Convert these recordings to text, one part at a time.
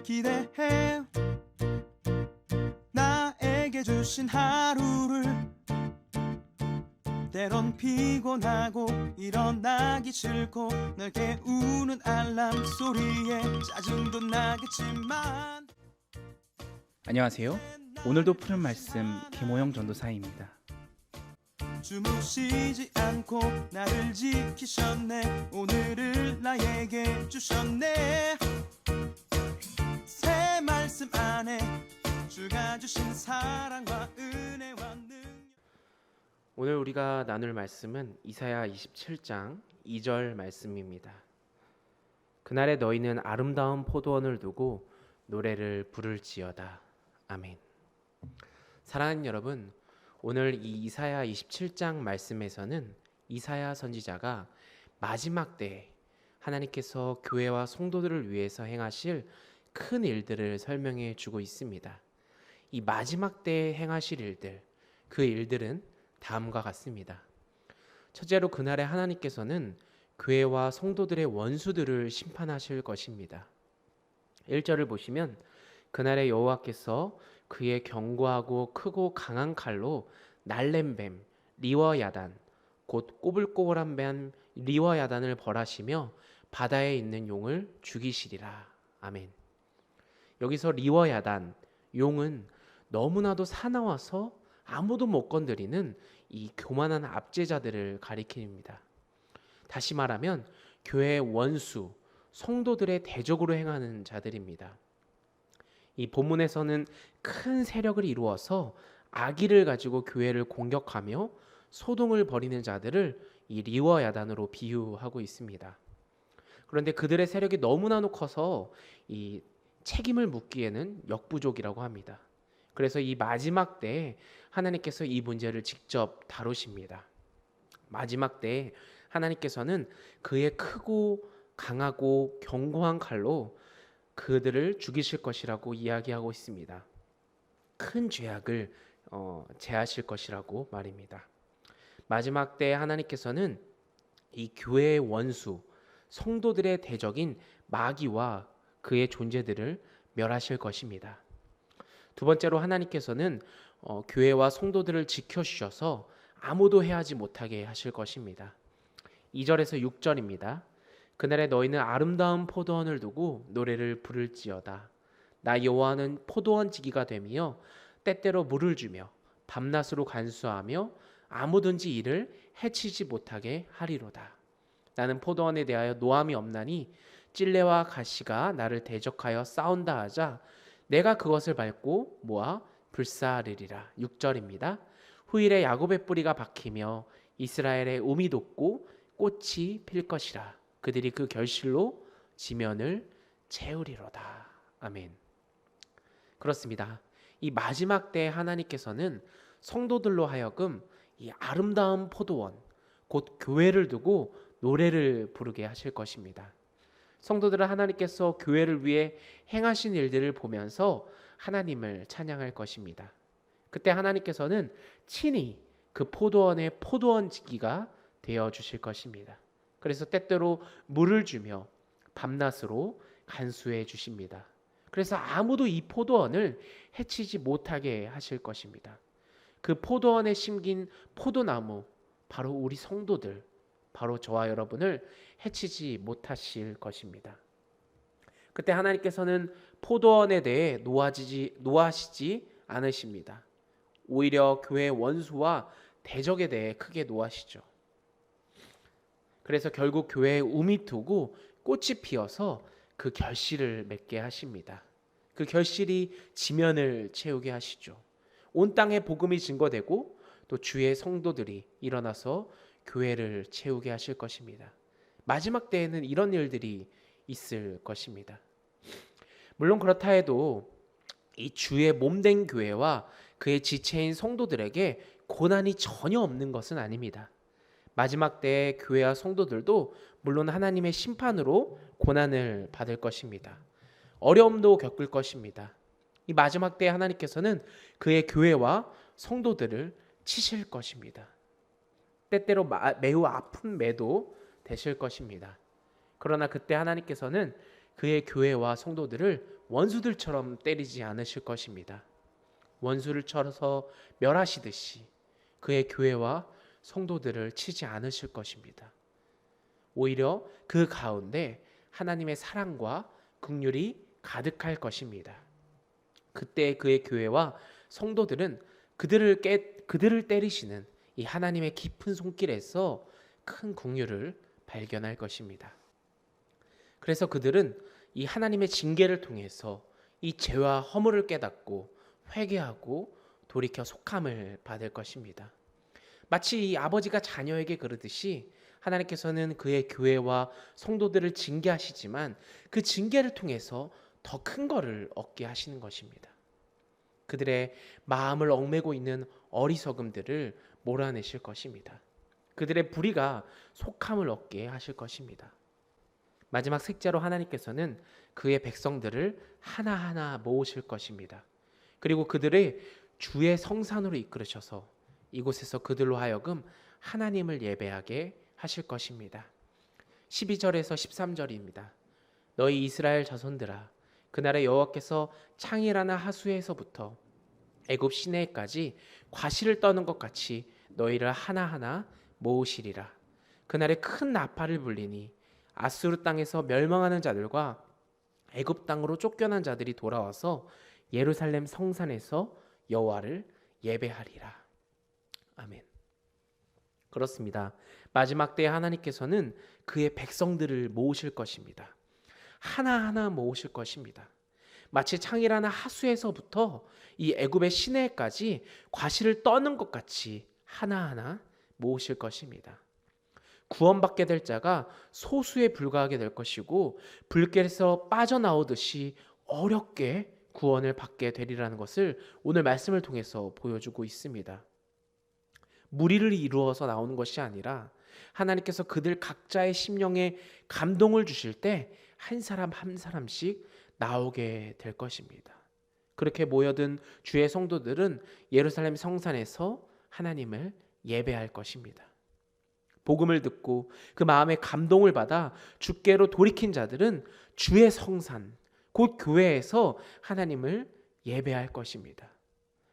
기대해 나에게 주신 하루를 때론 피곤하고 일어나기 싫고 널 깨우는 알람 소리에 짜증도 나겠지만 안녕하세요. 오늘도 푸른 말씀 김호영 전도사입니다. 주무시지 않고 나를 지키셨네. 오늘을 나에게 주셨네. 새 말씀 안에 주가 주신 사랑과 은혜와 능력. 오늘 우리가 나눌 말씀은 이사야 27장 2절 말씀입니다. 그날에 너희는 아름다운 포도원을 두고 노래를 부를지어다. 아멘. 사랑하는 여러분, 오늘 이 이사야 27장 말씀에서는 이사야 선지자가 마지막 때에 하나님께서 교회와 성도들을 위해서 행하실 큰 일들을 설명해 주고 있습니다. 이 마지막 때에 행하실 일들, 그 일들은 다음과 같습니다. 첫째로 그날에 하나님께서는 교회와 성도들의 원수들을 심판하실 것입니다. 1절을 보시면 그날에 여호와께서 그의 견고하고 크고 강한 칼로 날랜 뱀 리워야단 곧 꼬불꼬불한 뱀 리워야단을 벌하시며 바다에 있는 용을 죽이시리라. 아멘. 여기서 리워야단 용은 너무나도 사나워서 아무도 못 건드리는 이 교만한 압제자들을 가리킵니다. 다시 말하면 교회의 원수, 성도들의 대적으로 행하는 자들입니다. 이 본문에서는 큰 세력을 이루어서 악의를 가지고 교회를 공격하며 소동을 벌이는 자들을 이 리워야단으로 비유하고 있습니다. 그런데 그들의 세력이 너무나도 커서 이 책임을 묻기에는 역부족이라고 합니다. 그래서 이 마지막 때에 하나님께서 이 문제를 직접 다루십니다. 마지막 때에 하나님께서는 그의 크고 강하고 견고한 칼로 그들을 죽이실 것이라고 이야기하고 있습니다. 큰 죄악을 제하실 것이라고 말입니다. 마지막 때 하나님께서는 이 교회의 원수, 성도들의 대적인 마귀와 그의 존재들을 멸하실 것입니다. 두 번째로 하나님께서는 교회와 성도들을 지켜주셔서 아무도 해하지 못하게 하실 것입니다. 2절에서 6절입니다. 그날에 너희는 아름다운 포도원을 두고 노래를 부를지어다. 나 여호와는 포도원 지기가 되며 때때로 물을 주며 밤낮으로 간수하며 아무든지 이를 해치지 못하게 하리로다. 나는 포도원에 대하여 노함이 없나니 찔레와 가시가 나를 대적하여 싸운다 하자 내가 그것을 밟고 모아 불사르리라. 6절입니다. 후일에 야곱의 뿌리가 박히며 이스라엘의 움이 돋고 꽃이 필 것이라. 그들이 그 결실로 지면을 채우리로다. 아멘. 그렇습니다. 이 마지막 때에 하나님께서는 성도들로 하여금 이 아름다운 포도원, 곧 교회를 두고 노래를 부르게 하실 것입니다. 성도들은 하나님께서 교회를 위해 행하신 일들을 보면서 하나님을 찬양할 것입니다. 그때 하나님께서는 친히 그 포도원의 포도원 지기가 되어 주실 것입니다. 그래서 때때로 물을 주며 밤낮으로 간수해 주십니다. 그래서 아무도 이 포도원을 해치지 못하게 하실 것입니다. 그 포도원에 심긴 포도나무, 바로 우리 성도들, 바로 저와 여러분을 해치지 못하실 것입니다. 그때 하나님께서는 포도원에 대해 노하시지 않으십니다. 오히려 교회의 원수와 대적에 대해 크게 노하시죠. 그래서 결국 교회에 움이 트고 꽃이 피어서 그 결실을 맺게 하십니다. 그 결실이 지면을 채우게 하시죠. 온 땅에 복음이 증거되고 또 주의 성도들이 일어나서 교회를 채우게 하실 것입니다. 마지막 때에는 이런 일들이 있을 것입니다. 물론 그렇다 해도 이 주의 몸된 교회와 그의 지체인 성도들에게 고난이 전혀 없는 것은 아닙니다. 마지막 때에 교회와 성도들도 물론 하나님의 심판으로 고난을 받을 것입니다. 어려움도 겪을 것입니다. 이 마지막 때에 하나님께서는 그의 교회와 성도들을 치실 것입니다. 때때로 매우 아픈 매도 되실 것입니다. 그러나 그때 하나님께서는 그의 교회와 성도들을 원수들처럼 때리지 않으실 것입니다. 원수를 쳐서 멸하시듯이 그의 교회와 성도들을 치지 않으실 것입니다. 오히려 그 가운데 하나님의 사랑과 긍휼이 가득할 것입니다. 그때 그의 교회와 성도들은 그들을 때리시는 이 하나님의 깊은 손길에서 큰 긍휼을 발견할 것입니다. 그래서 그들은 이 하나님의 징계를 통해서 이 죄와 허물을 깨닫고 회개하고 돌이켜 속함을 받을 것입니다. 마치 이 아버지가 자녀에게 그러듯이 하나님께서는 그의 교회와 성도들을 징계하시지만 그 징계를 통해서 더 큰 것을 얻게 하시는 것입니다. 그들의 마음을 얽매고 있는 어리석음들을 몰아내실 것입니다. 그들의 불의가 속함을 얻게 하실 것입니다. 마지막 색자로 하나님께서는 그의 백성들을 하나하나 모으실 것입니다. 그리고 그들의 주의 성산으로 이끌으셔서 이곳에서 그들로 하여금 하나님을 예배하게 하실 것입니다. 12절에서 13절입니다. 너희 이스라엘 자손들아, 그날에 여호와께서 창이라나 하수에서부터 애굽 시내까지 과실을 떠는 것 같이 너희를 하나하나 모으시리라. 그날에 큰 나팔을 불리니 아수르 땅에서 멸망하는 자들과 애굽 땅으로 쫓겨난 자들이 돌아와서 예루살렘 성산에서 여호와를 예배하리라. 아멘. 그렇습니다. 마지막 때에 하나님께서는 그의 백성들을 모으실 것입니다. 하나하나 모으실 것입니다. 마치 창이라나 하수에서부터 이 애굽의 시내까지 과실을 떠는 것 같이 하나하나 모으실 것입니다. 구원받게 될 자가 소수에 불과하게 될 것이고 불길에서 빠져나오듯이 어렵게 구원을 받게 되리라는 것을 오늘 말씀을 통해서 보여주고 있습니다. 무리를 이루어서 나오는 것이 아니라 하나님께서 그들 각자의 심령에 감동을 주실 때 한 사람 한 사람씩 나오게 될 것입니다. 그렇게 모여든 주의 성도들은 예루살렘 성산에서 하나님을 예배할 것입니다. 복음을 듣고 그 마음에 감동을 받아 주께로 돌이킨 자들은 주의 성산, 곧 교회에서 하나님을 예배할 것입니다.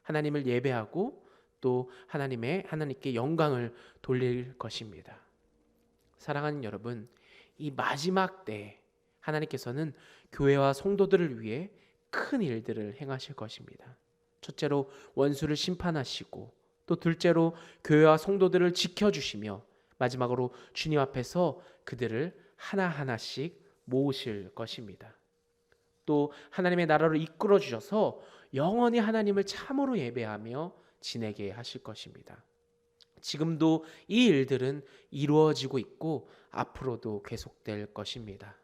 하나님을 예배하고 또 하나님께 영광을 돌릴 것입니다. 사랑하는 여러분, 이 마지막 때에 하나님께서는 교회와 성도들을 위해 큰 일들을 행하실 것입니다. 첫째로 원수를 심판하시고 또 둘째로 교회와 성도들을 지켜주시며 마지막으로 주님 앞에서 그들을 하나하나씩 모으실 것입니다. 또 하나님의 나라로 이끌어 주셔서 영원히 하나님을 참으로 예배하며 지내게 하실 것입니다. 지금도 이 일들은 이루어지고 있고 앞으로도 계속될 것입니다.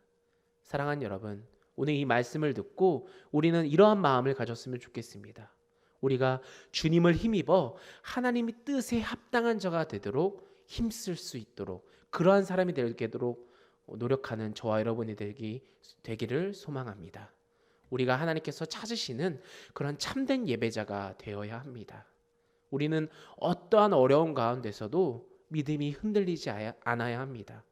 사랑하는 여러분, 오늘 이 말씀을 듣고 우리는 이러한 마음을 가졌으면 좋겠습니다. 우리가 주님을 힘입어 하나님의 뜻에 합당한 자가 되도록 힘쓸 수 있도록 그러한 사람이 되도록 노력하는 저와 여러분이 되기를 소망합니다. 우리가 하나님께서 찾으시는 그런 참된 예배자가 되어야 합니다. 우리는 어떠한 어려움 가운데서도 믿음이 흔들리지 않아야 합니다.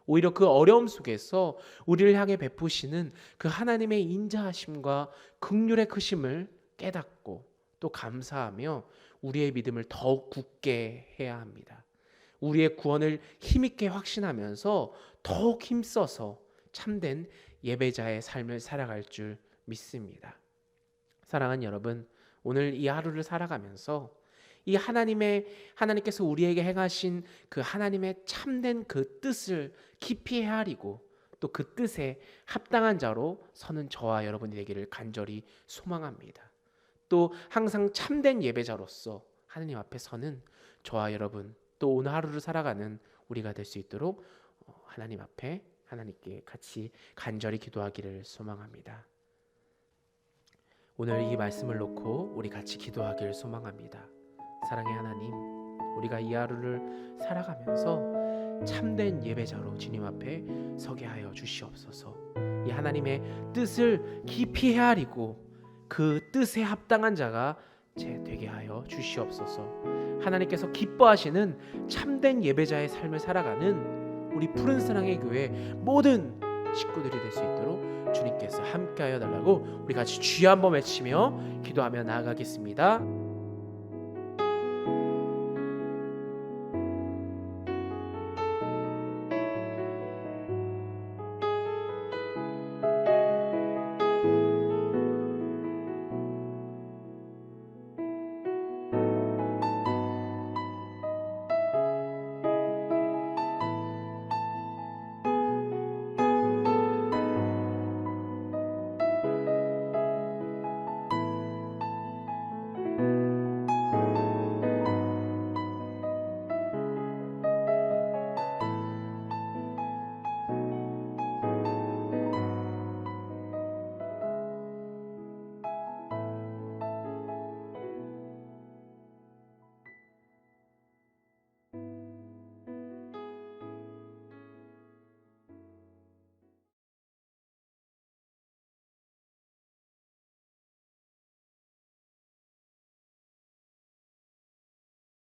오히려 그 어려움 속에서 우리를 향해 베푸시는 그 하나님의 인자하심과 긍휼의 크심을 깨닫고 또 감사하며 우리의 믿음을 더욱 굳게 해야 합니다. 우리의 구원을 힘있게 확신하면서 더욱 힘써서 참된 예배자의 삶을 살아갈 줄 믿습니다. 사랑하는 여러분, 오늘 이 하루를 살아가면서 이 하나님께서 우리에게 행하신 그 하나님의 참된 그 뜻을 깊이 헤아리고 또 그 뜻에 합당한 자로 서는 저와 여러분이 되기를 간절히 소망합니다. 또 항상 참된 예배자로서 하나님 앞에 서는 저와 여러분 또 오늘 하루를 살아가는 우리가 될 수 있도록 하나님 앞에 하나님께 같이 간절히 기도하기를 소망합니다. 오늘 이 말씀을 놓고 우리 같이 기도하기를 소망합니다. 사랑의 하나님, 우리가 이 하루를 살아가면서 참된 예배자로 주님 앞에 서게 하여 주시옵소서. 이 하나님의 뜻을 깊이 헤아리고 그 뜻에 합당한 자가 되게 하여 주시옵소서. 하나님께서 기뻐하시는 참된 예배자의 삶을 살아가는 우리 푸른 사랑의 교회 모든 식구들이 될 수 있도록 주님께서 함께하여 달라고 우리 같이 주여 한번 외치며 기도하며 나아가겠습니다.